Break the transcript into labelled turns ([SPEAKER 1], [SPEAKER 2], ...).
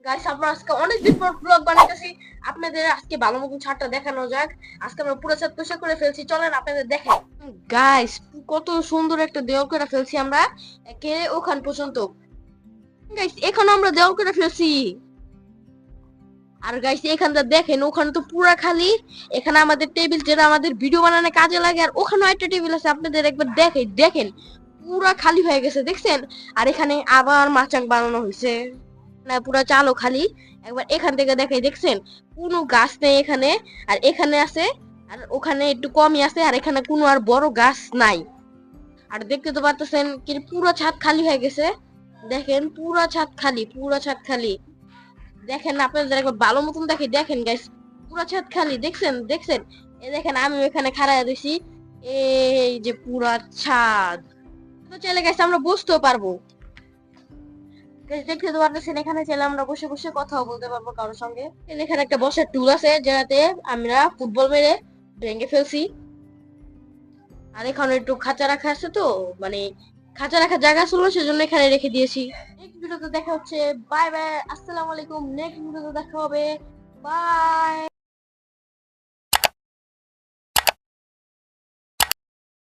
[SPEAKER 1] Guys আমরা আজকে অনেকদিন পর ব্লগ বানাইতেছি। আপনাদের আজকে ভালো মতন ছাদটা দেখানো যাক। আজকে আমরা পুরো ছাদ পরিষ্কার করে ফেলছি, চলেন আপনাদের দেখাই। গাইস কত সুন্দর একটা দেওয়াল করে ফেলছি আমরা, একে ওখান পর্যন্ত। গাইস এখন আমরা দেওয়াল করে ফেলছি। আর গাইস এখানটা দেখেন, ওখানে তো পুরা খালি। এখানে আমাদের টেবিল, যেটা আমাদের ভিডিও বানানোর কাজে লাগে, আর ওখানেও একটা টেবিল আছে। আপনাদের একবার দেখেন পুরা খালি হয়ে গেছে, দেখছেন? আর এখানে আবার মাচাং বানানো হয়েছে, না পুরা চালও খালি। একবার এখান থেকে দেখাই, দেখছেন? কোনো গাছ নেই এখানে। আর এখানে আছে, আর ওখানে একটু কমই আছে, আর এখানে কোনো আর বড় গাছ নাই। আর দেখতে তো পারতেছেন কি পুরো ছাদ খালি হয়ে গেছে। দেখেন পুরা ছাদ খালি, পুরা ছাদ খালি। দেখেন আপনাদের একবার ভালো মতন দেখেন গাইস, পুরা ছাদ খালি, দেখছেন? এই দেখেন আমি এখানে খাড়ায় রইছি, এই যে পুরা ছাদ। তো চলে গেছে, আমরা বুঝতেও পারবো। দেখতে তো পারতেছেন, এখানে চাইলে আমরা বসে বসে কথাও বলতে পারবো কারোর সঙ্গে। এখানে একটা বসার টুল আছে, যেটাতে আমরা ফুটবল মেরে ভেঙে ফেলছি। আর এখানে একটু খাঁচা রাখা আছে, তো মানে খাঁচা রাখার জায়গা ছিল, সেজন্য এখানে রেখে দিয়েছি। নেক্সট ভিডিওতে দেখা হচ্ছে। বাই বাই, আসসালামু আলাইকুম। নেক্সট ভিডিওতে দেখা হবে। বাই।